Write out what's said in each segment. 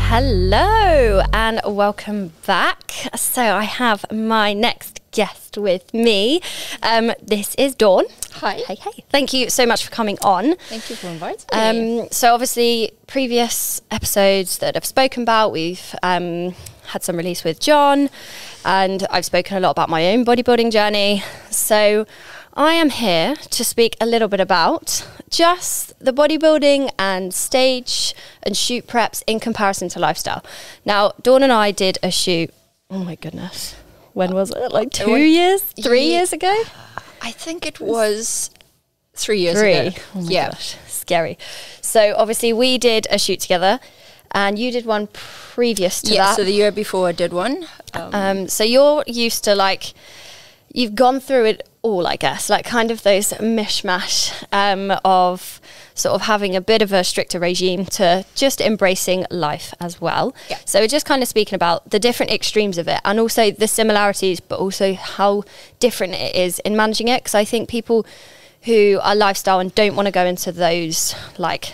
Hello and welcome back. So I have my next guest with me. This is Dawn. Hi. Hey. Thank you so much for coming on. Thank you for inviting me. So obviously previous episodes that I've spoken about, we've had some release with John, and I've spoken a lot about my own bodybuilding journey. So I am here to speak a little bit about just the bodybuilding and stage and shoot preps in comparison to lifestyle. Now, Dawn and I did a shoot, oh my goodness, when was it? Like 3 years ago? I think it was 3 years ago. Oh my gosh, scary. So obviously we did a shoot together, and you did one previous to that. Yeah, so the year before I did one. So you're used to, like, you've gone through it all, I guess, like kind of those mishmash of sort of having a bit of a stricter regime to just embracing life as well. Yeah. So we're just kind of speaking about the different extremes of it, and also the similarities, but also how different it is in managing it. Because I think people who are lifestyle and don't want to go into those like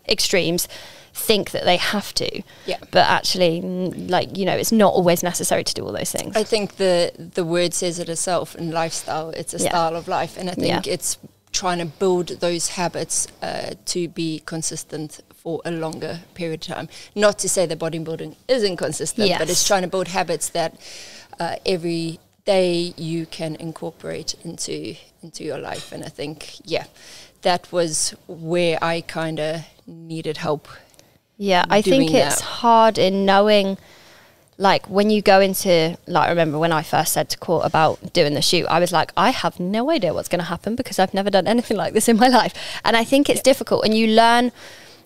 extremes think that they have to, but actually, like, you know, it's not always necessary to do all those things. I think the word says it itself. In lifestyle, it's a style of life, and I think it's trying to build those habits to be consistent for a longer period of time. Not to say that bodybuilding isn't consistent, but it's trying to build habits that every day you can incorporate into your life. And I think that was where I kind of needed help. Yeah, I think it's hard in knowing, like, when you go into, like, I remember when I first said to Court about doing the shoot, I was like, I have no idea what's going to happen because I've never done anything like this in my life. And I think it's difficult, and you learn,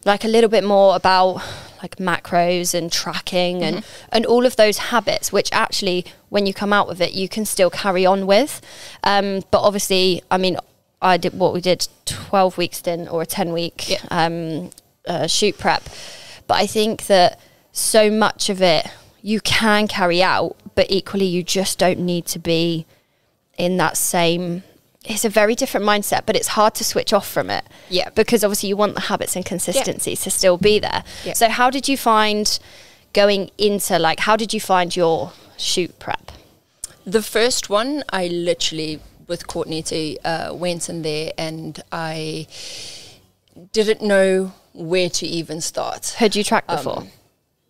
like, a little bit more about, like, macros and tracking and all of those habits, which actually, when you come out with it, you can still carry on with. But obviously, I mean, I did what we did 12 weeks stint or a 10-week shoot prep. But I think that so much of it you can carry out, but equally you just don't need to be in that same... It's a very different mindset, but it's hard to switch off from it. Yeah. Because obviously you want the habits and consistency to still be there. Yeah. So how did you find going into, like, how did you find your shoot prep? The first one, I literally, with Courtney, went in there and I didn't know where to even start. Had you tracked before?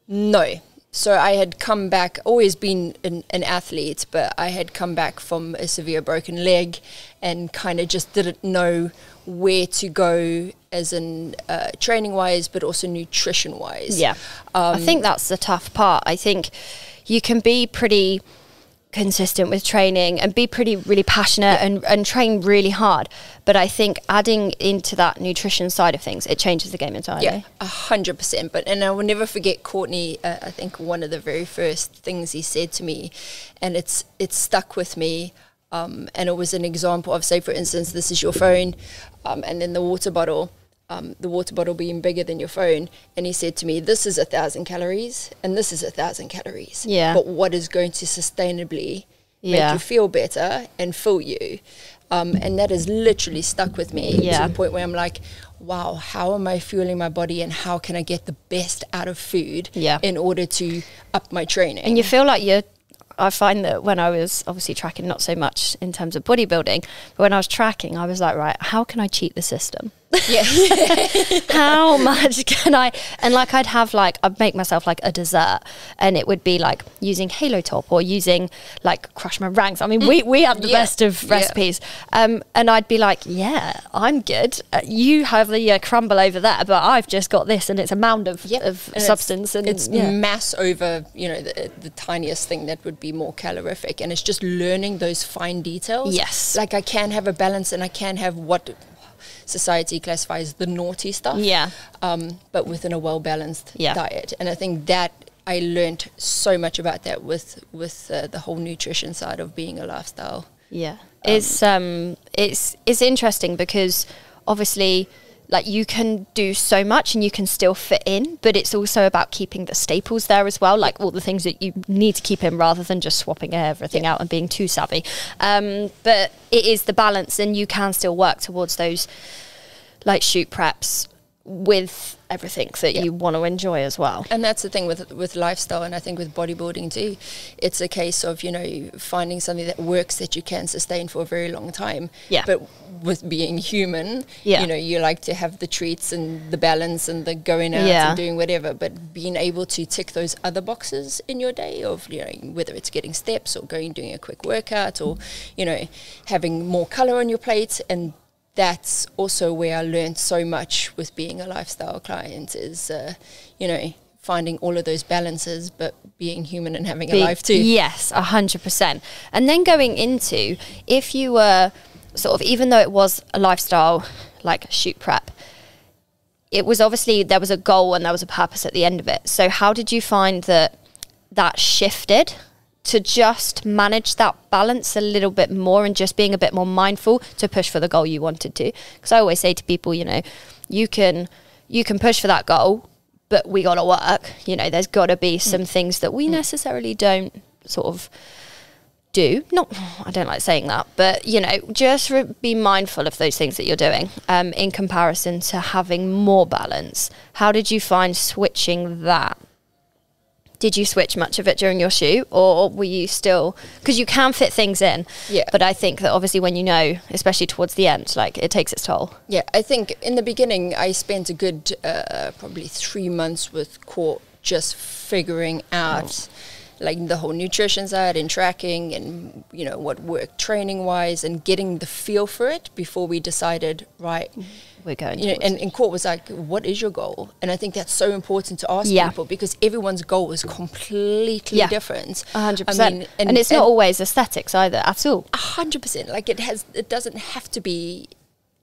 No. So I had come back, always been an athlete, but I had come back from a severe broken leg and kind of just didn't know where to go as in training-wise, but also nutrition-wise. Yeah. I think that's the tough part. I think you can be pretty consistent with training and be really passionate and train really hard, but I think adding into that nutrition side of things, it changes the game entirely. Yeah, 100%. And I will never forget Courtney. I think one of the very first things he said to me, and it's stuck with me, and it was an example of, say, for instance, this is your phone, and then the water bottle being bigger than your phone, and he said to me, this is 1,000 calories and this is 1,000 calories, but what is going to sustainably make you feel better and fill you, and that has literally stuck with me to the point where I'm like, wow, how am I fueling my body, and how can I get the best out of food in order to up my training? And you feel like I find that when I was obviously tracking, not so much in terms of bodybuilding, but when I was tracking, I was like, right, how can I cheat the system? Yeah. How much can I? And like I'd make myself like a dessert, and it would be like using Halo Top or using like Crush My Ranks. I mean, we have the best of recipes. And I'd be like, yeah, I'm good. You have the crumble over there, but I've just got this, and it's a mound of substance. It's mass over, you know, the tiniest thing that would be more calorific. And it's just learning those fine details. Yes. Like I can have a balance, and I can have what society classifies the naughty stuff, but within a well-balanced diet. And I think that I learned so much about that with the whole nutrition side of being a lifestyle. It's interesting because obviously, like, you can do so much and you can still fit in, but it's also about keeping the staples there as well, like all the things that you need to keep in rather than just swapping everything out and being too savvy. But it is the balance, and you can still work towards those like shoot preps with everything that you want to enjoy as well. And that's the thing with lifestyle, and I think with bodybuilding too, it's a case of, you know, finding something that works that you can sustain for a very long time. Yeah. But with being human, you know, you like to have the treats and the balance and the going out and doing whatever, but being able to tick those other boxes in your day of, you know, whether it's getting steps or doing a quick workout or, you know, having more color on your plate. And that's also where I learned so much with being a lifestyle client is, you know, finding all of those balances, but being human and having a life too. Yes, 100%. And then going into, if you were sort of, even though it was a lifestyle, like shoot prep, it was obviously, there was a goal and there was a purpose at the end of it. So how did you find that shifted to just manage that balance a little bit more and just being a bit more mindful to push for the goal you wanted to? Because I always say to people, you know, you can push for that goal, but we got to work. You know, there's got to be some things that we necessarily don't sort of do. Not, I don't like saying that, but, you know, just be mindful of those things that you're doing in comparison to having more balance. How did you find switching that? Did you switch much of it during your shoot, or were you still, because you can fit things in, but I think that obviously when you know, especially towards the end, like it takes its toll. Yeah, I think in the beginning I spent a good probably 3 months with Court just figuring out like the whole nutrition side and tracking and, you know, what worked training wise and getting the feel for it before we decided, right, we're going, you know, and Court was like, what is your goal? And I think that's so important to ask people, because everyone's goal is completely different. 100%. I mean, and it's not always aesthetics either at all. 100%. Like it doesn't have to be,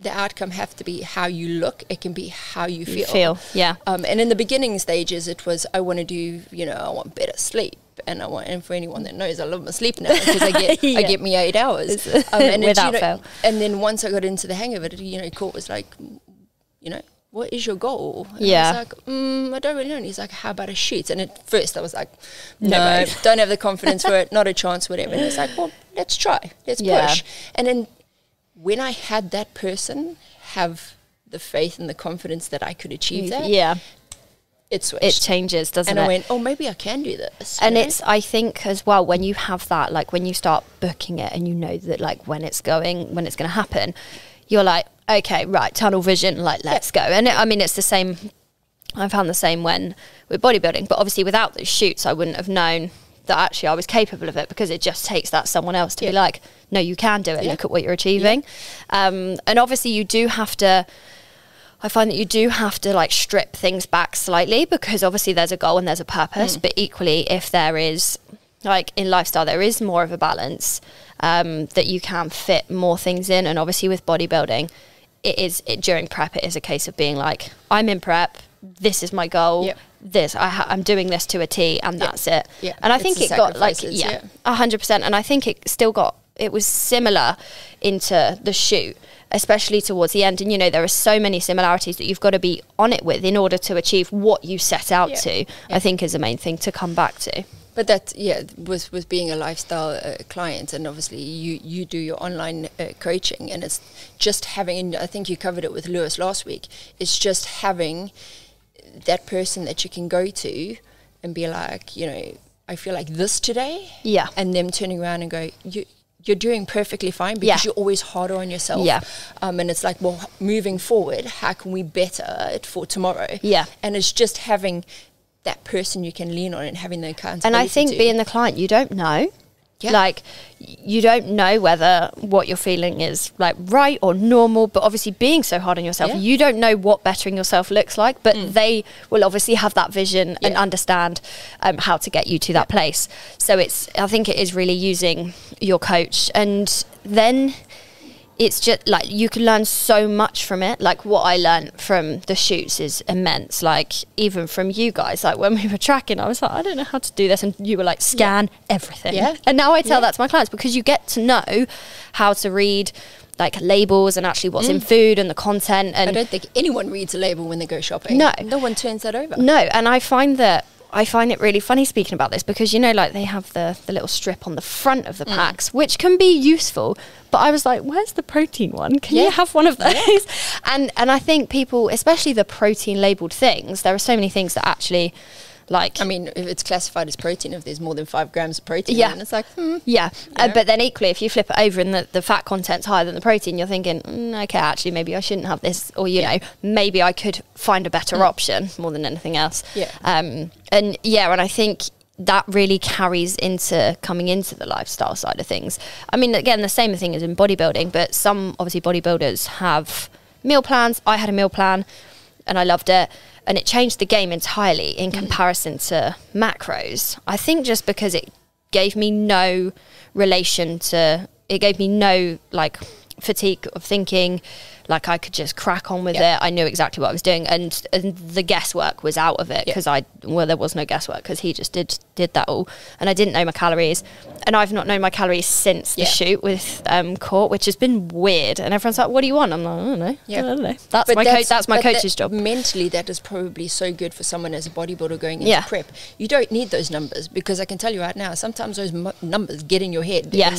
the outcome have to be how you look. It can be how you feel. And in the beginning stages, it was, I want to do, you know, I want better sleep. And for anyone that knows, I love my sleep now because I get me 8 hours and without fail. And then once I got into the hang of it, you know, Court was like, you know, what is your goal? And I was like, I don't really know. And he's like, how about a shoot? And at first I was like, no, don't have the confidence for it, not a chance, whatever. And he's like, well, let's try, let's push. And then when I had that person have the faith and the confidence that I could achieve that, it switched. It changes, doesn't it? And I went, oh, maybe I can do this. And it's, I think as well, when you have that, like when you start booking it and you know that like when it's going to happen, you're like, okay, right, tunnel vision, like let's go. And I mean, it's the same, I found the same when with bodybuilding, but obviously without those shoots, I wouldn't have known that actually I was capable of it, because it just takes that someone else to be like, no, you can do it. Look at what you're achieving. And obviously you do have to, I find that you do have to like strip things back slightly, because obviously there's a goal and there's a purpose, but equally if there is, like in lifestyle, there is more of a balance that you can fit more things in. And obviously with bodybuilding, during prep, it is a case of being like, I'm in prep, this is my goal, I'm doing this to a T, and that's it. And I think it got like, 100%. And I think it was similar into the shoot, especially towards the end. And, you know, there are so many similarities that you've got to be on it with in order to achieve what you set out to, I think is the main thing to come back to. But that, with being a lifestyle client, and obviously you do your online coaching, and it's just having, and I think you covered it with Lewis last week, it's just having that person that you can go to and be like, you know, I feel like this today. And them turning around and go, you're doing perfectly fine, because you're always harder on yourself. And it's like, well, moving forward, how can we better it for tomorrow? And it's just having that person you can lean on and having the accountability. And I think being the client, you don't know. Like, you don't know whether what you're feeling is like right or normal, but obviously being so hard on yourself, you don't know what bettering yourself looks like, but they will obviously have that vision and understand how to get you to that place. So I think it is really using your coach, and then it's just like you can learn so much from it. Like what I learned from the shoots is immense. Like even from you guys, like when we were tracking, I was like, I don't know how to do this, and you were like, scan everything. And now I tell that to my clients, because you get to know how to read like labels and actually what's in food and the content. And I don't think anyone reads a label when they go shopping. No one turns that over. No. And I find that I find it really funny speaking about this because, you know, like they have the little strip on the front of the packs, which can be useful. But I was like, where's the protein one? Can you have one of those? Yeah. And I think people, especially the protein labelled things, there are so many things that actually... Like, I mean, if it's classified as protein, if there's more than 5 grams of protein, then it's like, but then equally, if you flip it over and the fat content's higher than the protein, you're thinking, okay, actually, maybe I shouldn't have this, or you know, maybe I could find a better option more than anything else. And I think that really carries into coming into the lifestyle side of things. I mean, again, the same thing as in bodybuilding, but some obviously bodybuilders have meal plans. I had a meal plan, and I loved it. And it changed the game entirely in comparison to macros. I think just because it gave me no it gave me no like fatigue of thinking, like I could just crack on with it. I knew exactly what I was doing, and the guesswork was out of it because there was no guesswork because he just did that all, and I didn't know my calories, and I've not known my calories since the shoot with Court, which has been weird. And everyone's like, "What do you want?" I'm like, I don't know. That's my coach's job. Mentally, that is probably so good for someone as a bodybuilder going into prep. You don't need those numbers because I can tell you right now, sometimes those numbers get in your head and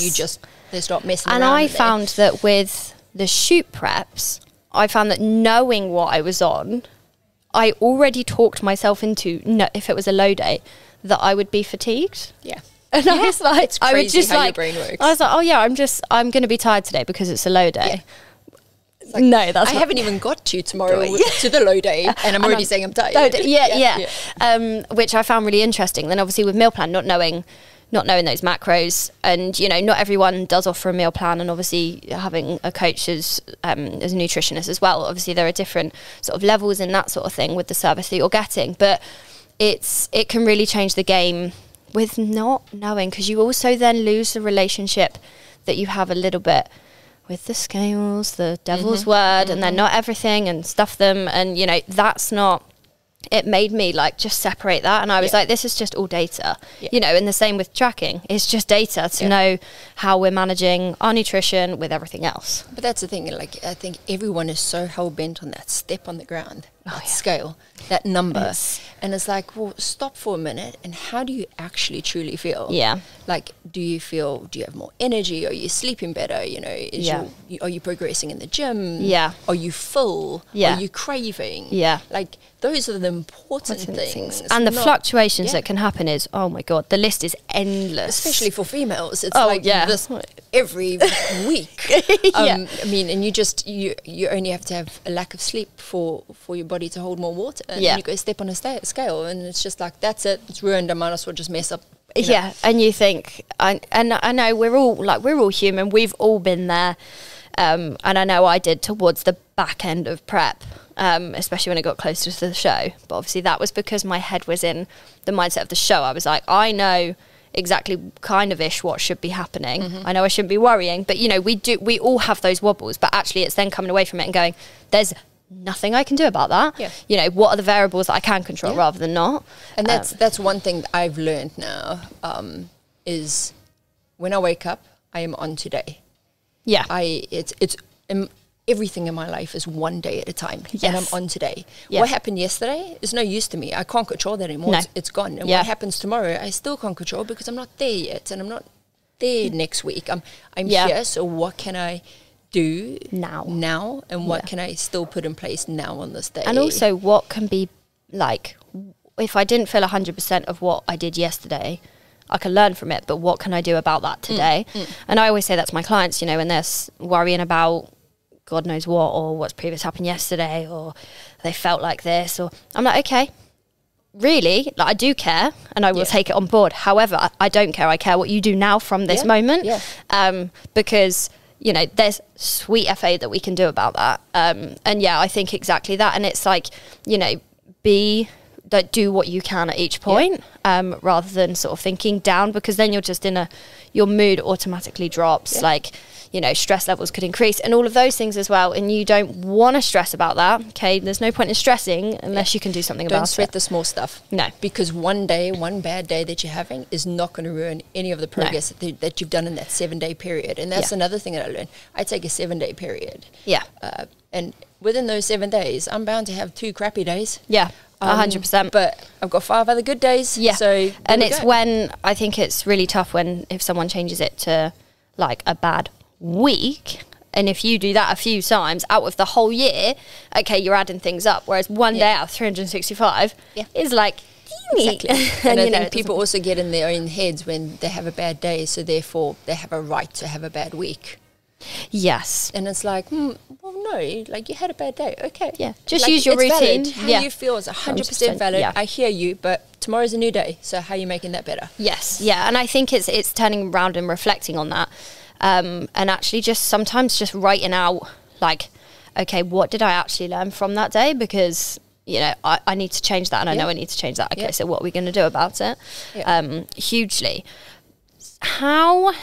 they start messing around. And I found that with the shoot preps, I found that knowing what I was on, I already talked myself into, if it was a low day, that I would be fatigued. And I was like, it's crazy, I would just how your brain works. I was like, I'm going to be tired today because it's a low day. Like, no, I haven't even got to tomorrow to the low day, and I'm already saying I'm tired. Which I found really interesting. Then obviously with meal plan, not knowing those macros, and you know, not everyone does offer a meal plan, and obviously having a coach as a nutritionist as well, obviously there are different sort of levels in that sort of thing with the service that you're getting, but it can really change the game with not knowing, because you also then lose the relationship that you have a little bit with the scales, the devil's word, and they're not everything, and stuff them, and you know, that's not. It made me like just separate that, and I was like, this is just all data, you know. And the same with tracking, it's just data to know how we're managing our nutrition with everything else. But that's the thing, like I think everyone is so hell-bent on that step on the ground, that scale, that number, and it's like, well, stop for a minute, and how do you actually truly feel? Like, do you have more energy? Are you sleeping better? You know, are you progressing in the gym? Are you full? Are you craving? Like, those are the important things. And the fluctuations that can happen is, oh my God, the list is endless. Especially for females. It's this every week. I mean, and you only have to have a lack of sleep for your body to hold more water. And then you go step on a scale, and it's just like, that's it, it's ruined, I might as well just mess up. You know? And you think, and I know we're all human, we've all been there. And I know I did towards the back end of prep, especially when it got closer to the show. But obviously that was because my head was in the mindset of the show. I was like, I know exactly kind of ish what should be happening. I know I shouldn't be worrying, but you know, we all have those wobbles, but actually it's then coming away from it and going, there's nothing I can do about that. You know, what are the variables that I can control rather than not? And that's one thing that I've learned now, is when I wake up, I am on today. Everything in my life is one day at a time, and I'm on today. What happened yesterday is no use to me. I can't control that anymore. It's gone. And what happens tomorrow, I still can't control because I'm not there yet, and I'm not there next week. I'm here, so what can I do now, and what can I still put in place now on this day? And also, what can be like, if I didn't feel 100% of what I did yesterday, I can learn from it, but what can I do about that today? And I always say that to my clients, you know, when they're worrying about God knows what, or what's previous happened yesterday, or they felt like this, or I'm like, okay, really, like I do care, and I will take it on board. However, I don't care. I care what you do now from this moment, because you know, there's sweet FA that we can do about that. And I think exactly that. And it's like, you know, do what you can at each point, rather than sort of thinking down, because then you're just your mood automatically drops. Like, you know, stress levels could increase and all of those things as well. And you don't want to stress about that. Okay. There's no point in stressing unless you can do something about it. Don't sweat the small stuff. No. Because one bad day that you're having is not going to ruin any of the progress that you've done in that 7-day period. And that's another thing that I learned. I take a 7-day period. Yeah. And within those 7 days, I'm bound to have 2 crappy days. Yeah, 100%. But I've got 5 other good days. Yeah. So and it's when, I think it's really tough if someone changes it to like a bad week. And if you do that a few times out of the whole year, okay, you're adding things up. Whereas one day out of 365 is like, exactly. And I think people also get in their own heads when they have a bad day, so therefore they have a right to have a bad week. Yes. And it's like, well, no, like you had a bad day. Okay. Yeah. Just use your routine. Valid. How you feel is 100% valid. Yeah. I hear you, but tomorrow's a new day. So how are you making that better? Yes. Yeah. And I think it's turning around and reflecting on that. And actually just sometimes just writing out like, okay, what did I actually learn from that day? Because, you know, I need to change that and I know I need to change that. Okay, so what are we going to do about it? Yeah. Hugely. How,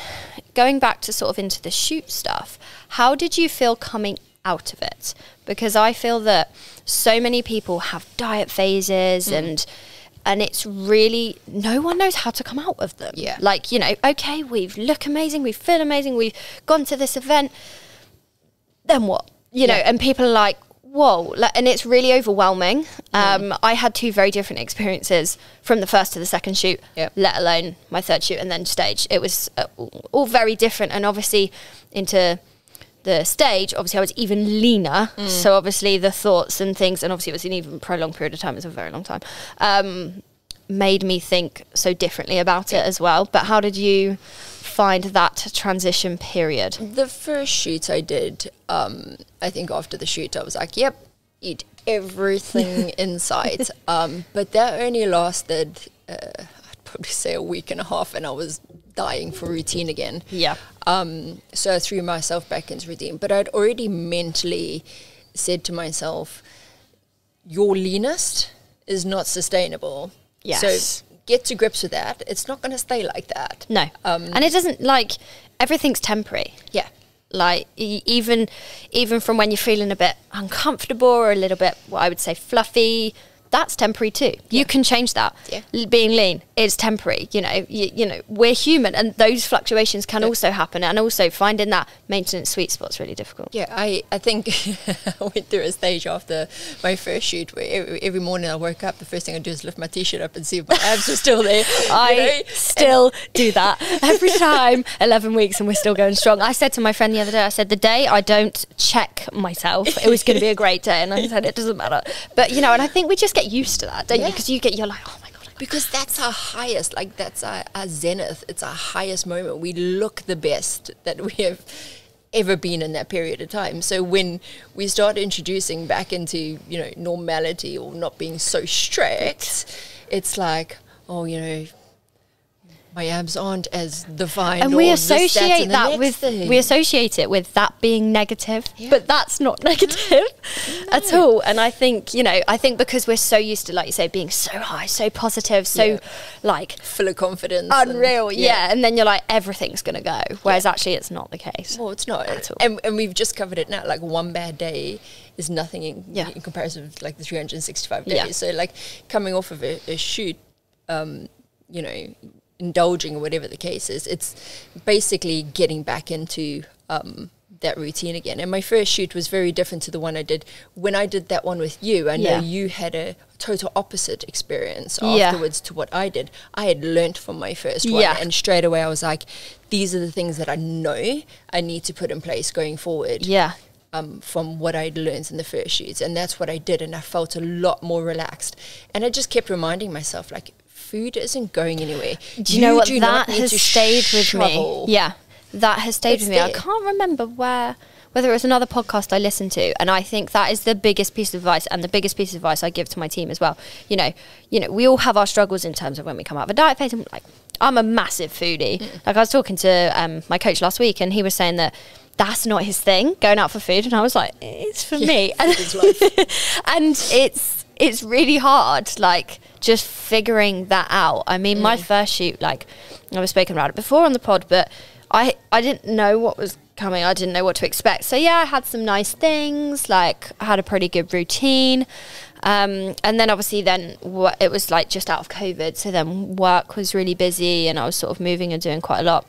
going back to sort of into the shoot stuff, how did you feel coming out of it? Because I feel that so many people have diet phases and it's really, no one knows how to come out of them. Yeah. Like, you know, okay, we look amazing, we feel amazing, we've gone to this event, then what? You know, and people are like, whoa, and it's really overwhelming. I had 2 very different experiences from the first to the second shoot, let alone my third shoot and then stage. It was all very different. And obviously into the stage, obviously I was even leaner. So obviously the thoughts and things, and obviously it was an even prolonged period of time, it was a very long time, made me think so differently about it as well. But how did you find that transition period? The first shoot I did, I think after the shoot I was like, yep, eat everything in sight. But that only lasted, I'd probably say a week and a half, and I was dying for routine again. Yeah. So I threw myself back into routine. But I'd already mentally said to myself, your leanest is not sustainable. Yes. So get to grips with that. It's not going to stay like that. No. And it doesn't, like, everything's temporary. Yeah. Like, even from when you're feeling a bit uncomfortable or a little bit, what I would say, fluffy, that's temporary too. You can change that. Being lean is temporary. You know, we're human, and those fluctuations can also happen. And also finding that maintenance sweet spot's really difficult. Yeah, I think I went through a stage after my first shoot where every morning I woke up, the first thing I do is lift my t-shirt up and see if my abs are still there. I still do that every time. 11 weeks and we're still going strong. I said to my friend the other day, I said, the day I don't check myself, it was going to be a great day. And I said, it doesn't matter. But, you know, and I think we just get used to that, don't you? Because you're like, oh my God. Because that's our highest, like that's our zenith. It's our highest moment. We look the best that we have ever been in that period of time. So when we start introducing back into, you know, normality or not being so strict, it's like, oh, you know, my abs aren't as defined. And we associate that with we associate it with that being negative, but that's not negative at all. And I think, you know, because we're so used to, like you say, being so high, so positive, so like full of confidence, unreal, and then you're like, everything's gonna go, whereas actually it's not the case. Well, it's not at all. And we've just covered it now. Like, one bad day is nothing in comparison to like the 365 days. So like coming off of a shoot, you know, indulging or whatever the case is, it's basically getting back into that routine again. And my first shoot was very different to the one I did when I did that one with you. I know you had a total opposite experience afterwards to what I did. I had learnt from my first one, and straight away I was like, these are the things that I know I need to put in place going forward. From what I'd learned in the first shoots. And that's what I did, and I felt a lot more relaxed. And I just kept reminding myself, like, food isn't going anywhere. Do you know what? That has stayed with me. Yeah, that has stayed with me. I can't remember whether it was another podcast I listened to, and I think that is the biggest piece of advice, and the biggest piece of advice I give to my team as well. You know, we all have our struggles in terms of when we come out of a diet phase. I'm a massive foodie. Like, I was talking to my coach last week, and he was saying that that's not his thing, going out for food, and I was like, it's for me. And it's really hard, like, just figuring that out. I mean, my first shoot, like, I've spoken about it before on the pod, but I didn't know what was coming. I didn't know what to expect. So yeah, I had some nice things, like I had a pretty good routine. And then obviously it was like just out of COVID. So then work was really busy and I was sort of moving and doing quite a lot.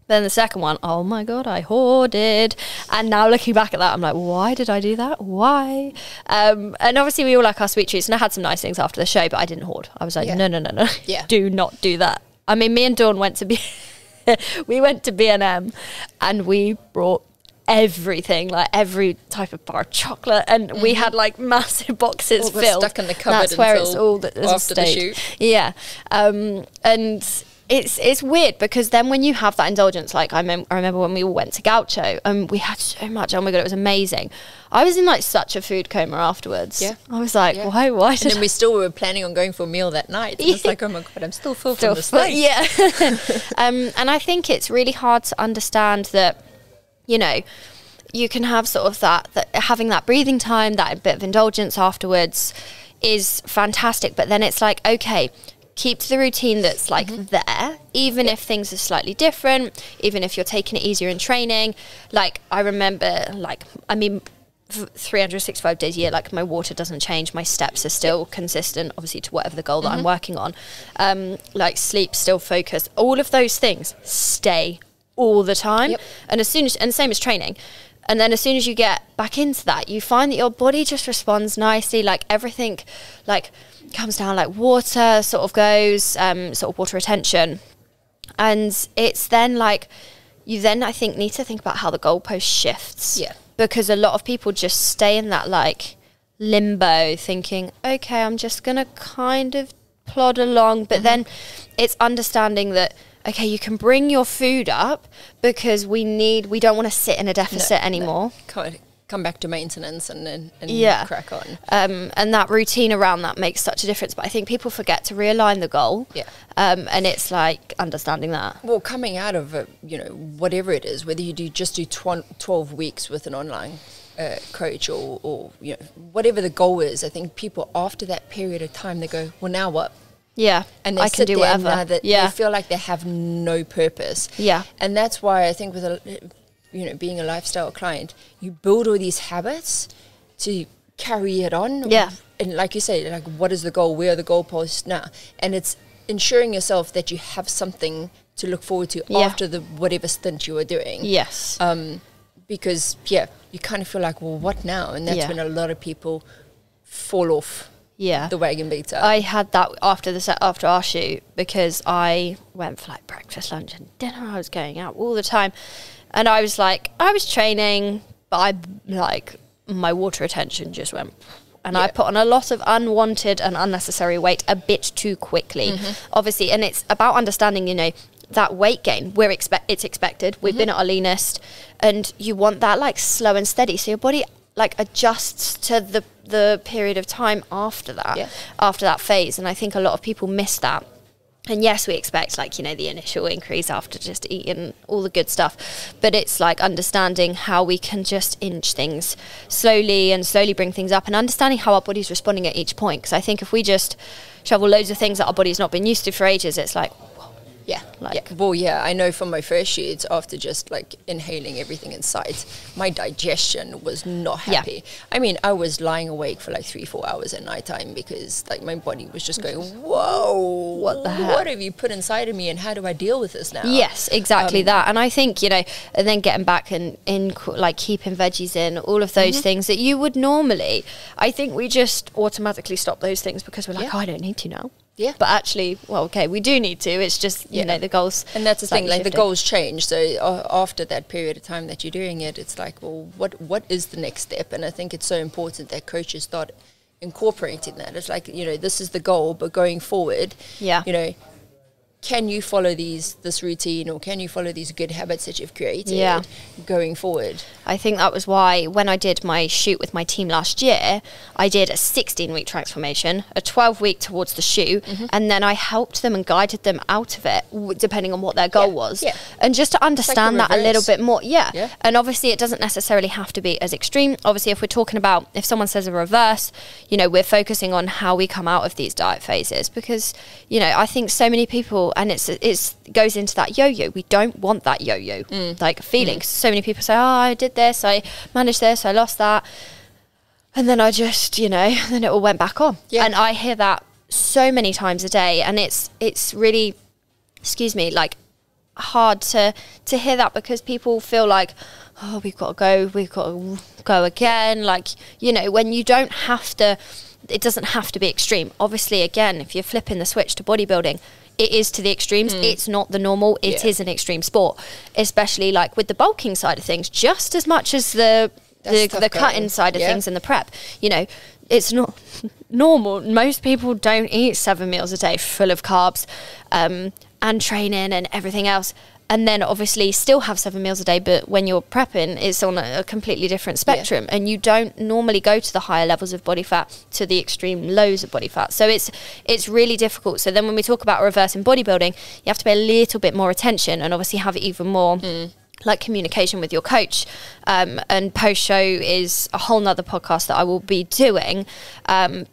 Then the second one, oh my God, I hoarded. And now looking back at that, I'm like, why did I do that? Why? And obviously we all like our sweet treats, and I had some nice things after the show, but I didn't hoard. I was like, no. Yeah. Do not do that. I mean, me and Dawn went to we went to B&M and we brought everything, like every type of bar of chocolate, and we had like massive boxes all filled. Stuck in the cupboard. That's where it's all after the shoot. Yeah. And it's weird because then when you have that indulgence, like I remember when we all went to Gaucho and we had so much, oh my God, it was amazing. I was in like such a food coma afterwards. Yeah. I was like, why and then we still were planning on going for a meal that night. And it's like, oh my God, I'm still full from this thing. Yeah. And I think it's really hard to understand that, you know, you can have sort of that having that breathing time, that bit of indulgence afterwards is fantastic. But then it's like, okay, keep to the routine that's like there, even if things are slightly different, even if you're taking it easier in training. Like I remember, 365 days a year, like my water doesn't change, my steps are still consistent, obviously to whatever the goal that I'm working on. Like sleep, still focused, all of those things stay all the time. And and same as training. And then as soon as you get back into that, you find that your body just responds nicely, like everything like comes down, like water sort of goes, sort of water retention. And it's then like, you then I think need to think about how the goalpost shifts. Yeah. Because a lot of people just stay in that like limbo thinking, okay, I'm just going to kind of plod along. But then it's understanding that, okay, you can bring your food up because we don't want to sit in a deficit anymore. Come back to maintenance and crack on. And that routine around that makes such a difference. But I think people forget to realign the goal. Yeah. And it's like understanding that. Well, coming out of whatever it is, whether you do 12 weeks with an online coach or whatever the goal is, I think people after that period of time, they go, well, now what? Yeah, and they can do whatever. They feel like they have no purpose. Yeah, and that's why I think with being a lifestyle client, you build all these habits to carry it on. Yeah, and like you say, like what is the goal? Where are the goalposts now? And it's ensuring yourself that you have something to look forward to after the whatever stint you are doing. Yes, because you kind of feel like, well, what now? And that's when a lot of people fall off. Yeah, the wagon beater. I had that after our shoot because I went for like breakfast, lunch, and dinner. I was going out all the time, and I was training, but my water retention just went, and I put on a lot of unwanted and unnecessary weight a bit too quickly, obviously. And it's about understanding, that weight gain. It's expected. We've been at our leanest, and you want that like slow and steady, so your body like adjusts to the period of time after that phase. And I think a lot of people miss that. And yes, we expect the initial increase after just eating all the good stuff, but it's like understanding how we can just inch things slowly bring things up, and understanding how our body's responding at each point. Because I think if we just shovel loads of things that our body's not been used to for ages, it's like, I know from my first shoots, after just like inhaling everything in sight, my digestion was not happy. I mean, I was lying awake for like 3-4 hours at nighttime because like my body was just going, whoa, what the heck? What have you put inside of me, and how do I deal with this now? Yes, exactly that. And I think, and then getting back and in like keeping veggies in, all of those things that you would normally, I think we just automatically stop those things because we're like, oh, I don't need to now. Yeah, but actually, we do need to. It's just the goals, and that's the thing. Like shifting. The goals change. So after that period of time that you're doing it, it's like, well, what is the next step? And I think it's so important that coaches start incorporating that. It's like, this is the goal, but going forward, can you follow this routine, or can you follow these good habits that you've created going forward? I think that was why when I did my shoot with my team last year, I did a 16-week transformation, a 12-week towards the shoot, and then I helped them and guided them out of it, depending on what their goal was. Yeah. And just to understand that a little bit more. Yeah. And obviously it doesn't necessarily have to be as extreme. Obviously, if we're talking about, if someone says a reverse, we're focusing on how we come out of these diet phases, because, I think so many people, and it goes into that yo-yo. We don't want that yo-yo feeling. So many people say, oh, I did this, I managed this, I lost that, and then I just, then it all went back on. Yeah. And I hear that so many times a day, and it's really, hard to hear that, because people feel like, oh, we've got to go again. Like, you know, when you don't have to, it doesn't have to be extreme. Obviously, again, if you're flipping the switch to bodybuilding, it is to the extremes. It's not the normal. It is an extreme sport, especially like with the bulking side of things, just as much as the cutting side of things and the prep. You know, it's not normal. Most people don't eat 7 meals a day full of carbs and training and everything else. And then obviously still have 7 meals a day, but when you're prepping, it's on a completely different spectrum, and you don't normally go to the higher levels of body fat to the extreme lows of body fat. So it's really difficult. So then when we talk about reversing bodybuilding, you have to pay a little bit more attention, and obviously have even more like communication with your coach. And post-show is a whole nother podcast that I will be doing,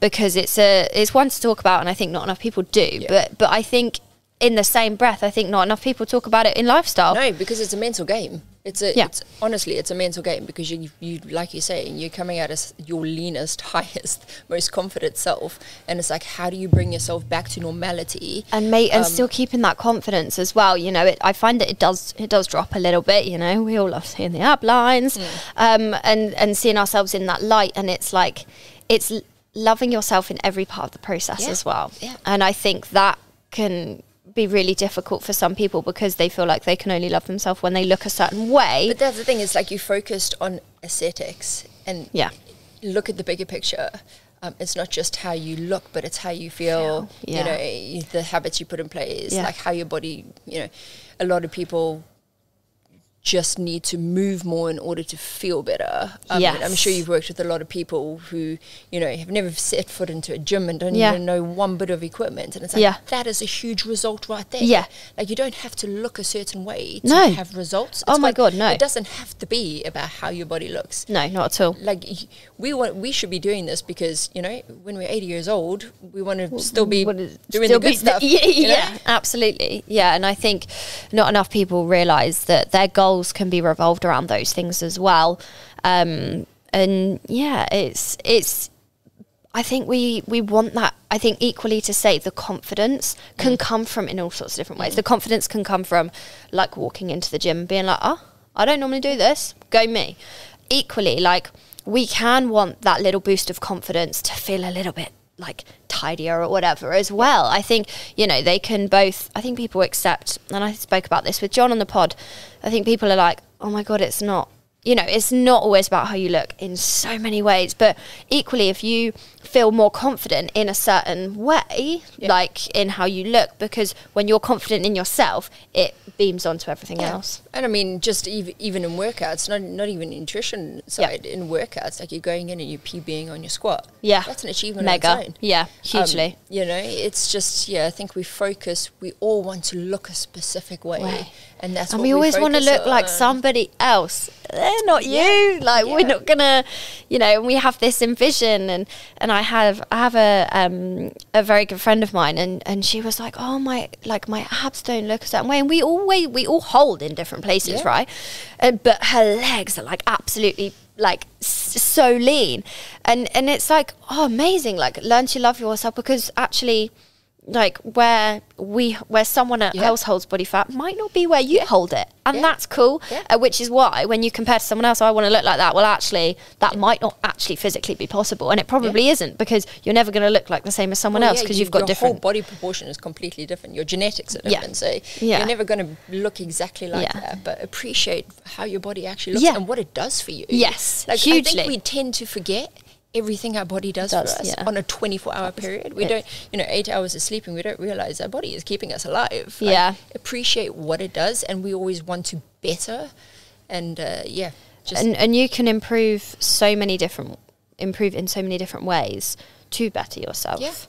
because it's one to talk about, and I think not enough people do. But I think, in the same breath, I think not enough people talk about it in lifestyle. No, because it's a mental game. It's honestly, it's a mental game, because you like you say, you're coming out as your leanest, highest, most confident self, and it's like, how do you bring yourself back to normality and still keeping that confidence as well? You know, I find that it does drop a little bit. You know, we all love seeing the ab lines, and seeing ourselves in that light, and it's like, it's loving yourself in every part of the process as well. And I think that can be really difficult for some people, because they feel like they can only love themselves when they look a certain way. But that's the thing, is like, you focused on aesthetics and look at the bigger picture. It's not just how you look, but it's how you feel. You know, the habits you put in place, like how your body, you know, a lot of people just need to move more in order to feel better. I'm sure you've worked with a lot of people who, you know, have never set foot into a gym and don't even know one bit of equipment. And it's like, that is a huge result right there. Like, you don't have to look a certain way to have results. Oh my God, no. It doesn't have to be about how your body looks. No, not at all. Like, we should be doing this because, you know, when we're 80 years old, we want to still be doing the good stuff. Absolutely. Yeah, and I think not enough people realise that their goals can be revolved around those things as well. And yeah, it's I think we want that. I think equally to say the confidence can come from in all sorts of different ways. The confidence can come from like walking into the gym and being like, oh, I don't normally do this, go me. Equally, like, we can want that little boost of confidence to feel a little bit like tidier or whatever as well. I think, you know, they can both, I think people accept, and I spoke about this with John on the pod, I think people are like, oh my God, it's not, you know, it's not always about how you look in so many ways, but equally, if you feel more confident in a certain way, like in how you look, because when you're confident in yourself, it beams onto everything else. And I mean, just even in workouts, not even nutrition side, in workouts, like you're going in and you're PBing on your squat. Yeah. That's an achievement on its own. Yeah, hugely. You know, it's just, I think we all want to look a specific way. And that's what we always want to look like somebody else. They're not you. Like, we're not gonna, you know, and we have this envision, and I have a very good friend of mine, and she was like, oh, my abs don't look a certain way, and we all hold in different places, right? But her legs are like absolutely like so lean, and it's like, oh, amazing. Like, learn to love yourself, because actually, like, where someone else holds body fat might not be where you hold it, and that's cool. Which is why when you compare to someone else, I want to look like that. Well, actually, that might not actually physically be possible, and it probably isn't, because you're never going to look like the same as someone else, because you've got different. Your whole body proportion is completely different. Your genetics are different, so you're never going to look exactly like that. But appreciate how your body actually looks and what it does for you. Yes, like, hugely. I think we tend to forget everything our body does for us on a 24-hour period. We don't, 8 hours of sleeping, we don't realize our body is keeping us alive. Like, appreciate what it does, and we always want to better, and and you can improve in so many different ways to better yourself.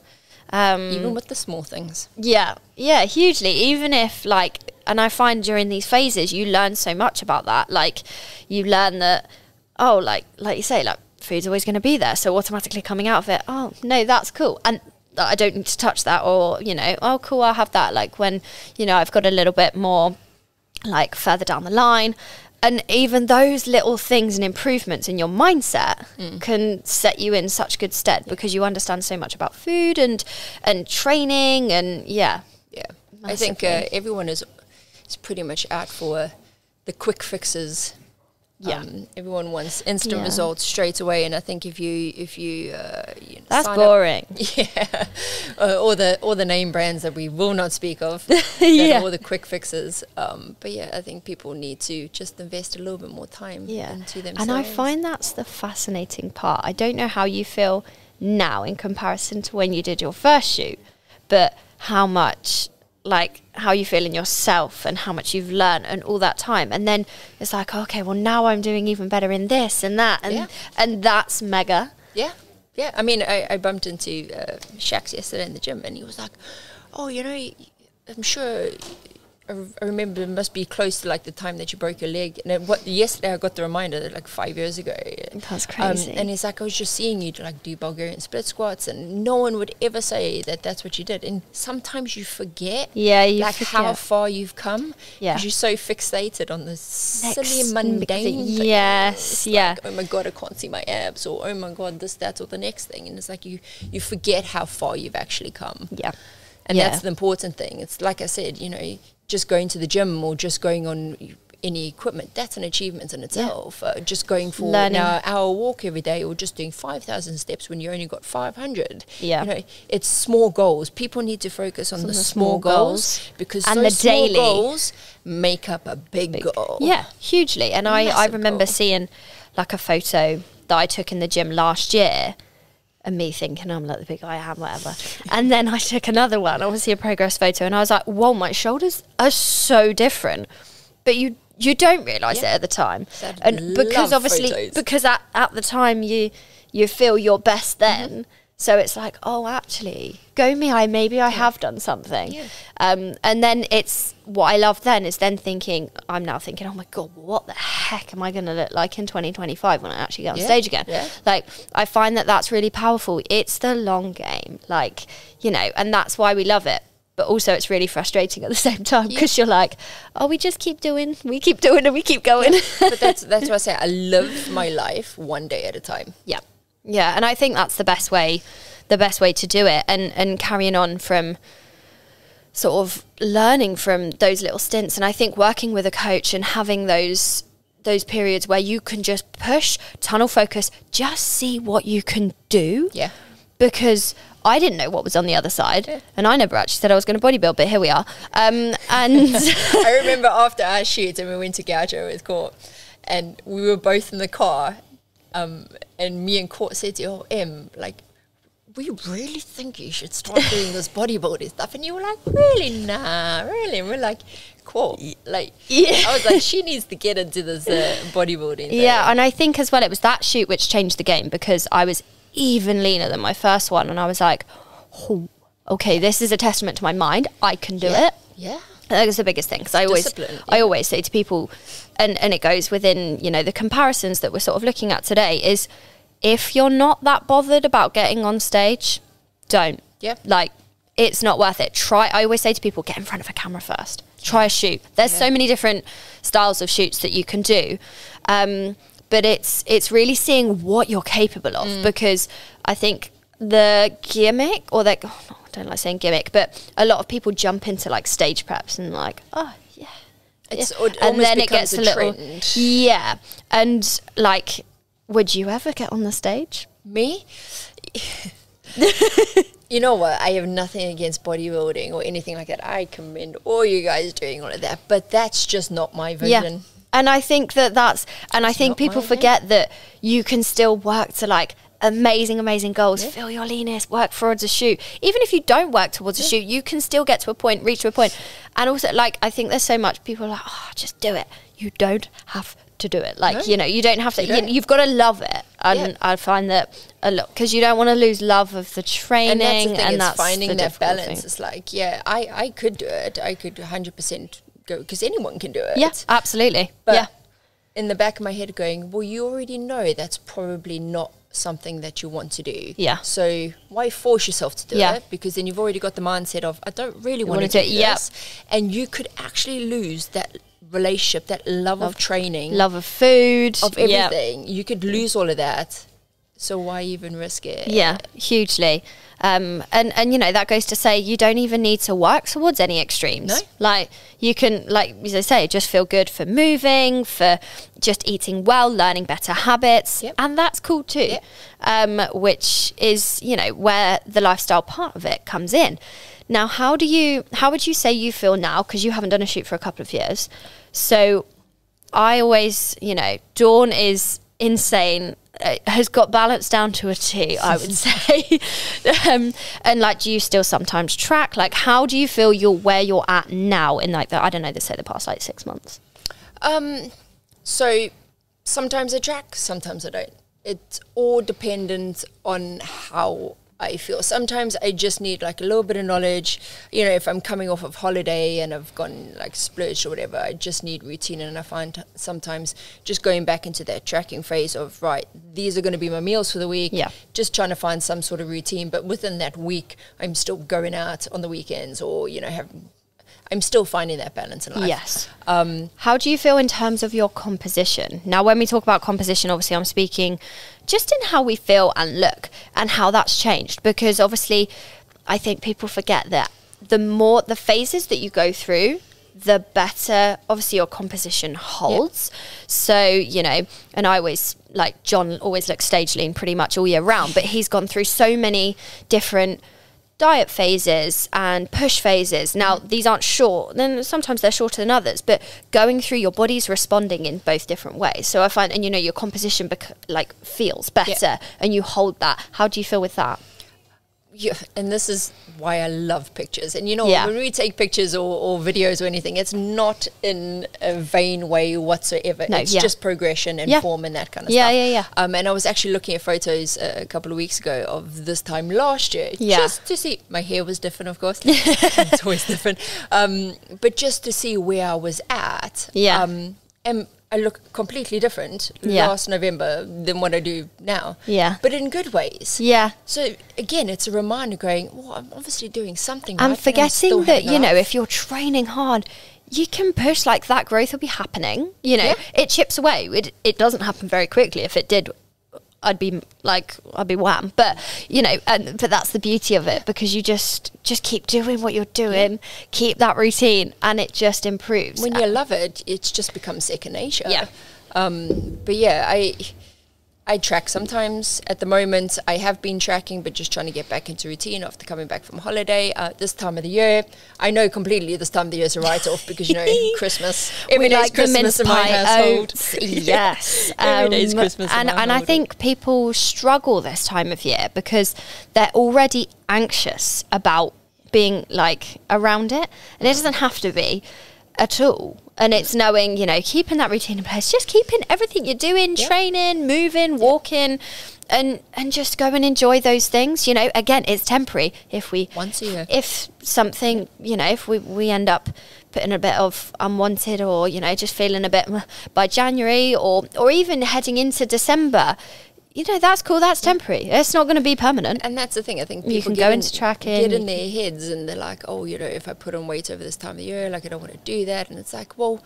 Even with the small things. Hugely. Even if, like, and I find during these phases you learn so much about that. Like, you learn that, oh, like you say, like, food's always going to be there, so automatically coming out of it, oh no, that's cool, and I don't need to touch that, or, you know, oh cool, I'll have that, like, when, you know, I've got a little bit more like further down the line. And even those little things and improvements in your mindset can set you in such good stead, because you understand so much about food and training, and I think everyone is it's pretty much out for the quick fixes. Everyone wants instant results straight away, and I think if you that's boring. Or the name brands that we will not speak of, or the quick fixes. But I think people need to just invest a little bit more time into themselves. And I find that's the fascinating part. I don't know how you feel now in comparison to when you did your first shoot, but how much, like, how you feel in yourself and how much you've learned and all that time. And then it's like, okay, well, now I'm doing even better in this and that. And that's mega. Yeah. I mean, I bumped into Shax yesterday in the gym, and he was like, oh, I'm sure... I remember it must be close to like the time that you broke your leg. And yesterday I got the reminder like 5 years ago. That's crazy. And he's like, I was just seeing you like do Bulgarian split squats, and no one would ever say that that's what you did. And sometimes you forget, how far you've come, because you're so fixated on the silly mundane thing. Yes, like, oh my god, I can't see my abs, or oh my god, this, that, or the next thing. And it's like you forget how far you've actually come. And that's the important thing. It's like I said, just going to the gym or just going on any equipment, that's an achievement in itself. Just going for an hour walk every day, or just doing 5,000 steps when you only got 500. It's small goals. People need to focus on the small goals, because and those small goals make up a big goal. Yeah, hugely. And I remember seeing like a photo that I took in the gym last year, and me thinking I'm like the big I am, whatever. And then I took another one, obviously a progress photo, and I was like, whoa, my shoulders are so different. But you don't realise it at the time. And because obviously, photos. Because at the time you feel your best then. So it's like, oh, actually, go me, maybe I have done something. And then it's, what I love then is then thinking, I'm now thinking, oh my God, what the heck am I going to look like in 2025 when I actually get on stage again? Like, I find that that's really powerful. It's the long game, like, and that's why we love it. But also it's really frustrating at the same time, because you're like, oh, we just keep doing, and we keep going. But that's what I say. I live my life one day at a time. Yeah, and I think that's the best way to do it, and carrying on from sort of learning from those little stints. And I think working with a coach and having those periods where you can just push, tunnel focus, just see what you can do. Because I didn't know what was on the other side, and I never actually said I was going to bodybuild, but here we are. And I remember after our shoot, and we went to Gaucho with Court, and we were both in the car. And me and Court said to you, oh, Em, like, we really think you should start doing this bodybuilding stuff. And you were like, really? Nah, really? And we're like, Court, like, I was like, she needs to get into this bodybuilding thing. Yeah, and I think as well, it was that shoot which changed the game, because I was even leaner than my first one. And I was like, oh, okay, this is a testament to my mind. I can do it. That is the biggest thing, because I always say to people, and it goes within, the comparisons that we're sort of looking at today, is if you're not that bothered about getting on stage, don't. Like, it's not worth it. I always say to people, get in front of a camera first. Try a shoot. There's so many different styles of shoots that you can do. But it's really seeing what you're capable of, because I think the gimmick, or I don't like saying gimmick, but a lot of people jump into like stage preps and like, oh yeah, and then it gets a little trend. And like, would you ever get on the stage? Me? You know what? I have nothing against bodybuilding or anything like that. I commend all you guys doing all of that, but that's just not my vision. And I think I think people forget that you can still work to like amazing goals, feel your leanest, work towards a shoot. Even if you don't work towards a shoot, you can still get to a point, reach to a point. And also, like, I think there's so much people are like, oh, just do it. You don't have to do it. Like, you don't have to. You've got to love it. And I find that a lot, because you don't want to lose love of the training. And that's the thing, it's finding that balance. Thing. It's like, I could do it. I could 100% go, because anyone can do it. Yeah, absolutely. But in the back of my head going, well, you already know that's probably not something that you want to do. So why force yourself to do it? Because then you've already got the mindset of, I don't really want to do this. And you could actually lose that relationship, that love of training, love of food, of everything. You could lose all of that So why even risk it? Yeah, hugely. And you know, that goes to say you don't even need to work towards any extremes. No. Like you can, like as I say, just feel good for moving, for just eating well, learning better habits. Yep. And that's cool too. Yep. Which is, you know, where the lifestyle part of it comes in. Now, how would you say you feel now? Because you haven't done a shoot for a couple of years. So I always, you know, Dawn is insane, has got balance down to a T, I would say. And like, do you still sometimes track? Like, how do you feel where you're at now in like I don't know, let's say the past like 6 months? So sometimes I track, sometimes I don't. It's all dependent on how I feel. Sometimes I just need like a little bit of knowledge. You know, if I'm coming off of holiday and I've gone like splurged or whatever, I just need routine. And I find sometimes just going back into that tracking phase of, right, these are going to be my meals for the week. Yeah. Just trying to find some sort of routine. But within that week, I'm still going out on the weekends or, you know, I'm still finding that balance in life. Yes. How do you feel in terms of your composition? Now, when we talk about composition, obviously I'm speaking just in how we feel and look and how that's changed. Because obviously, I think people forget that the phases that you go through, the better, obviously, your composition holds. Yeah. So, you know, and I always, like, John always looks stage lean pretty much all year round, but he's gone through so many different diet phases and push phases. Now, these aren't short, then sometimes they're shorter than others, but going through, your body's responding in both different ways. So I find, and you know, your composition feels better, and you hold that. How do you feel with that? Yeah, and this is why I love pictures. And you know, when we take pictures or videos or anything, it's not in a vain way whatsoever. No, it's just progression and form and that kind of stuff. Yeah. And I was actually looking at photos a couple of weeks ago of this time last year, just to see. My hair was different, of course. It's always different. But just to see where I was at. And I look completely different last November than what I do now. Yeah. But in good ways. Yeah. So again, it's a reminder going, well, I'm obviously doing something right. And forgetting that, you know, if you're training hard, you can push, like, that growth will be happening. You know, it chips away. It doesn't happen very quickly. If it did, I'd be wham. But, you know, but that's the beauty of it, because you just keep doing what you're doing, keep that routine, and it just improves. When you love it, it's just becomes second nature. Yeah. But yeah, I track sometimes. At the moment, I have been tracking, but just trying to get back into routine after coming back from holiday. This time of the year, I know completely this time of the year is a write-off because, you know, Christmas. Every day's Christmas in my household. Yes. Every day's Christmas in my household. And I think people struggle this time of year because they're already anxious about being, like, around it. And it doesn't have to be at all. And it's knowing, you know, keeping that routine in place, just keeping everything you're doing, training, moving, walking, and just go and enjoy those things. You know, again, it's temporary. Once a year. If something, you know, if we end up putting a bit of unwanted, or, you know, just feeling a bit by January or even heading into December, you know, that's cool, that's temporary. It's not going to be permanent. And that's the thing, I think people you can go into tracking, get in their heads, and they're like, oh, you know, if I put on weight over this time of the year, like, I don't want to do that. And it's like, well,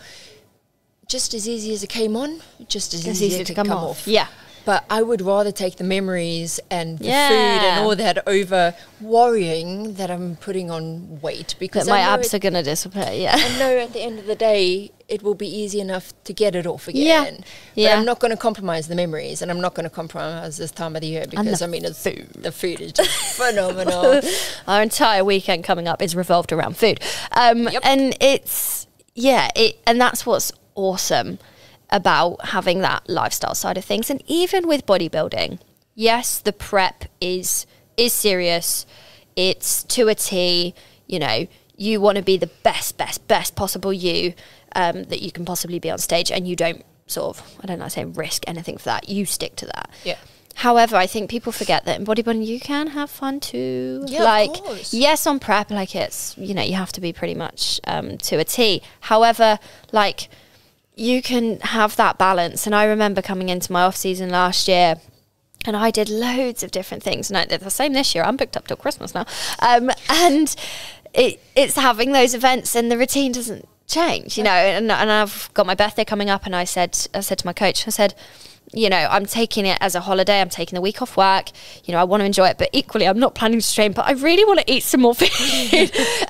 just as easy as it came on, just as easy to come off. Yeah. But I would rather take the memories and the food and all that over worrying that I'm putting on weight, because that my abs are going to disappear. Yeah. I know at the end of the day, it will be easy enough to get it off again. But I'm not going to compromise the memories, and I'm not going to compromise this time of the year, because, I mean, the food is just phenomenal. Our entire weekend coming up is revolved around food. And it's, and that's what's awesome about having that lifestyle side of things. And even with bodybuilding, yes, the prep is serious. It's to a T. You know, you want to be the best possible you that you can possibly be on stage, and you don't sort of, I don't like saying risk anything for that. You stick to that. Yeah. However, I think people forget that in bodybuilding you can have fun too. Yeah, like, of course. Yes, on prep, like, it's, you know, you have to be pretty much to a T. However, like, you can have that balance. And I remember coming into my off season last year, and I did loads of different things. And I did the same this year. I'm booked up till Christmas now. And it's having those events, and the routine doesn't change, you know. And I've got my birthday coming up, and I said to my coach, I said, you know, I'm taking it as a holiday. I'm taking the week off work. You know, I want to enjoy it, but equally I'm not planning to train, but I really want to eat some more food.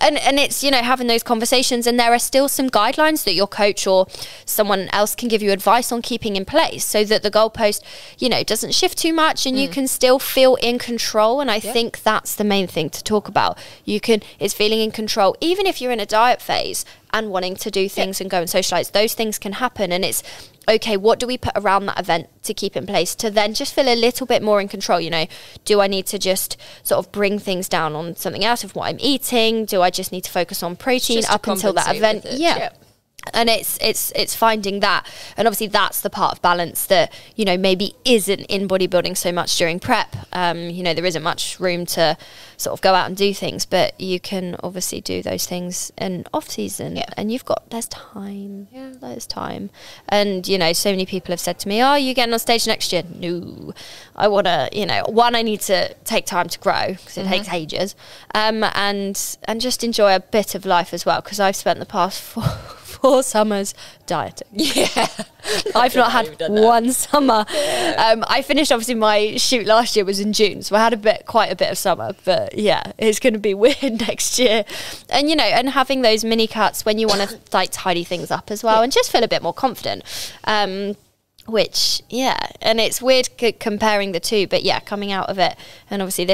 and it's, you know, having those conversations, and there are still some guidelines that your coach or someone else can give you advice on keeping in place so that the goalpost, you know, doesn't shift too much and you can still feel in control. And I think that's the main thing to talk about. It's feeling in control, even if you're in a diet phase and wanting to do things and go and socialize. Those things can happen, and it's okay, what do we put around that event to keep in place to then just feel a little bit more in control? You know, do I need to just sort of bring things down on something else of what I'm eating? Do I just need to focus on protein up until that event? And it's finding that, and obviously that's the part of balance that, you know, maybe isn't in bodybuilding so much during prep. You know, there isn't much room to sort of go out and do things, but you can obviously do those things in off season, and there's time. There's time. And, you know, so many people have said to me, oh, are you getting on stage next year? No, I want to, you know, I need to take time to grow because it takes ages, and just enjoy a bit of life as well, because I've spent the past 4 summers dieting. I've not had one summer. I finished, obviously my shoot last year was in June, so I had quite a bit of summer, but yeah, it's going to be weird next year. And, you know, and having those mini cuts when you want to like tidy things up as well and just feel a bit more confident. Which, and it's weird comparing the two, but coming out of it, and obviously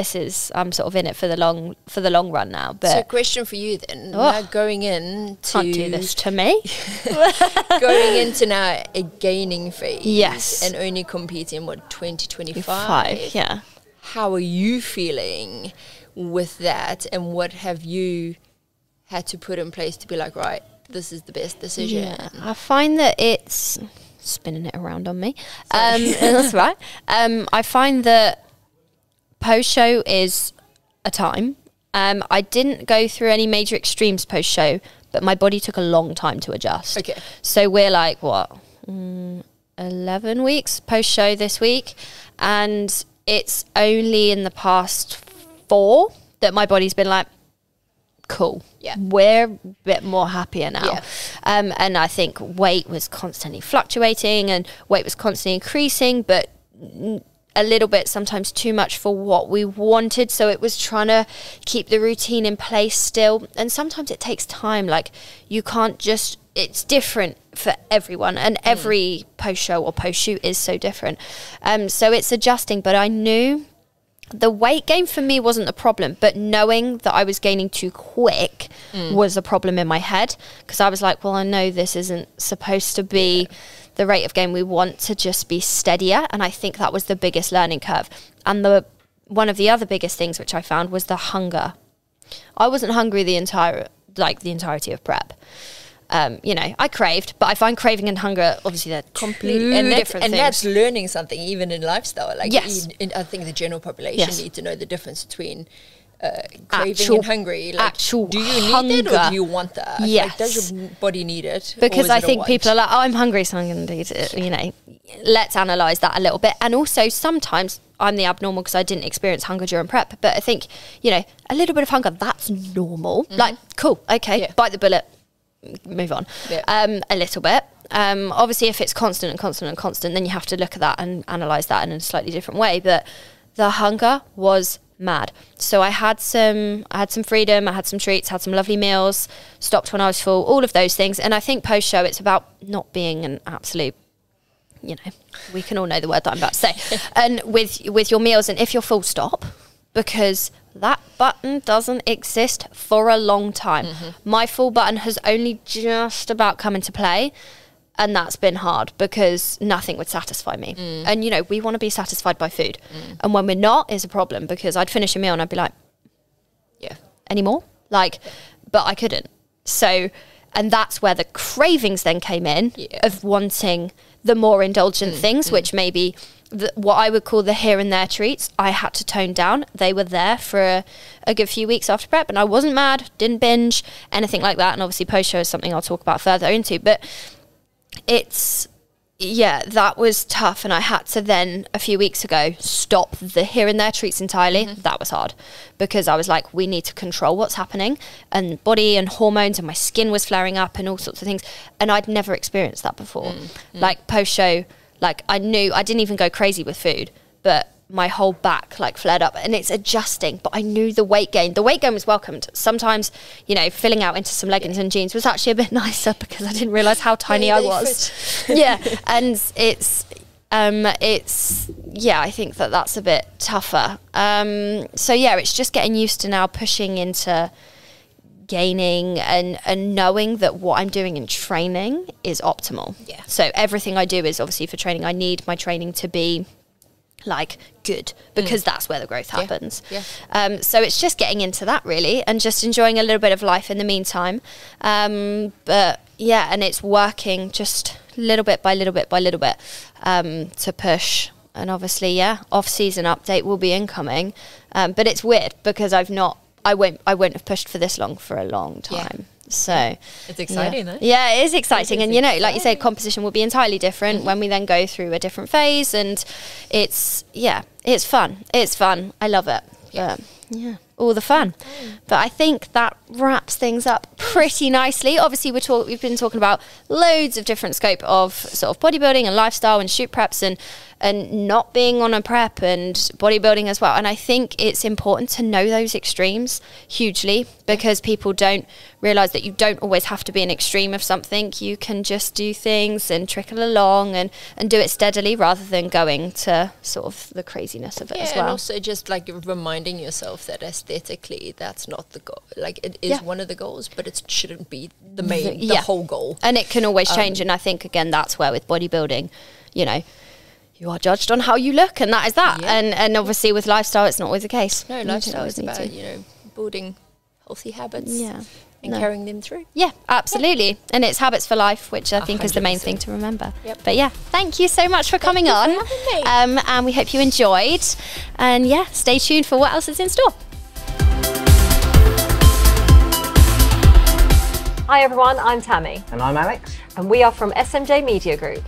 I'm sort of in it for the long run now. But so, question for you then, now going in to can't do this to me. Going into now a gaining phase, and only competing 2025. How are you feeling with that, and what have you had to put in place to be like, right, this is the best decision? I find that it's spinning it around on me. That's right. I find that post-show is a time. I didn't go through any major extremes post-show, but my body took a long time to adjust. Okay. So we're like, 11 weeks post-show this week, and it's only in the past 4 that my body's been like, cool. We're a bit more happier now. And I think weight was constantly fluctuating and weight was constantly increasing, but a little bit sometimes too much for what we wanted. So it was trying to keep the routine in place still. And sometimes it takes time. Like, you can't just, it's different for everyone, and every post-show or post-shoot is so different. So it's adjusting, but I knew the weight gain for me wasn't the problem, but knowing that I was gaining too quick was a problem in my head, because I was like, well, I know this isn't supposed to be the rate of gain. We want to just be steadier. And I think that was the biggest learning curve. And one of the other biggest things which I found was the hunger. I wasn't hungry the entirety of prep. You know, I craved, but I find craving and hunger, obviously, they're completely different things. That's learning something, even in lifestyle. Like, I think the general population need to know the difference between craving and hungry. Like, do you need it, or do you want that? Like, does your body need it? Because I think people are like, oh, I'm hungry, so I'm going to eat it. You know, let's analyse that a little bit. And also, sometimes I'm the abnormal because I didn't experience hunger during prep. But I think, you know, a little bit of hunger, that's normal. Like, cool, okay, bite the bullet, move on. A little bit. Obviously, if it's constant and constant and constant, then you have to look at that and analyse that in a slightly different way. But the hunger was mad. So I had some freedom, I had some treats, had some lovely meals, stopped when I was full, all of those things. And I think post-show, it's about not being an absolute, you know, we can all know the word that I'm about to say. And with your meals, and if you're full, stop, because that button doesn't exist for a long time. My full button has only just about come into play, and that's been hard because nothing would satisfy me. And, you know, we want to be satisfied by food. And when we're not, is a problem, because I'd finish a meal and I'd be like, any more? Like, but I couldn't. So, and that's where the cravings then came in of wanting the more indulgent things, which maybe what I would call the here and there treats, I had to tone down. They were there for a good few weeks after prep, and I wasn't mad, didn't binge, anything like that. And obviously post-show is something I'll talk about further into, but it's, that was tough. And I had to then, a few weeks ago, stop the here and there treats entirely. That was hard, because I was like, we need to control what's happening, and body and hormones, and my skin was flaring up and all sorts of things. And I'd never experienced that before. Like post-show, Like I knew I didn't even go crazy with food, but my whole back like flared up, and it's adjusting. But I knew the weight gain was welcomed. Sometimes, you know, filling out into some leggings and jeans was actually a bit nicer because I didn't realize how tiny I was. Yeah. And it's I think that's a bit tougher. So yeah, it's just getting used to now pushing into gaining and knowing that what I'm doing in training is optimal. Yeah. So everything I do is obviously for training. I need my training to be like good, because that's where the growth happens. Yeah. So it's just getting into that really, and just enjoying a little bit of life in the meantime. But yeah, and it's working just little bit by little bit by little bit to push. And obviously, yeah, off-season update will be incoming. But it's weird because I won't have pushed for this long for a long time. Yeah. So it's exciting, though. Yeah, it is exciting. And, you know, like you say, composition will be entirely different when we then go through a different phase. And it's fun. It's fun. I love it. Yeah. All the fun. But I think that wraps things up pretty nicely. Obviously, we've been talking about loads of different scope of sort of bodybuilding and lifestyle and shoot preps and not being on a prep and bodybuilding as well. And I think it's important to know those extremes hugely, because people don't realize that you don't always have to be an extreme of something. You can just do things and trickle along and do it steadily rather than going to sort of the craziness of it as well. And also just like reminding yourself that aesthetically that's not the goal. Like it is one of the goals, but it shouldn't be the the whole goal. And it can always change. And I think, again, that's where with bodybuilding, you know, you are judged on how you look, and that is that. Yeah. And obviously with lifestyle, it's not always the case. No, lifestyle is about, you know, building healthy habits and carrying them through. Yeah, absolutely. Yeah. And it's habits for life, which I think 100%. Is the main thing to remember. Yep. But yeah, thank you so much for coming on. For having me. And we hope you enjoyed. And yeah, stay tuned for what else is in store. Hi everyone, I'm Tammy. And I'm Alex. And we are from SMJ Media Group.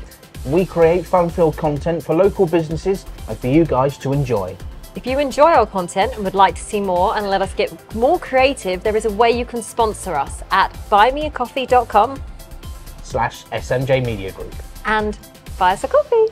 We create fun-filled content for local businesses and for you guys to enjoy. If you enjoy our content and would like to see more and let us get more creative, there is a way you can sponsor us at buymeacoffee.com/SMJ Media Group. And buy us a coffee.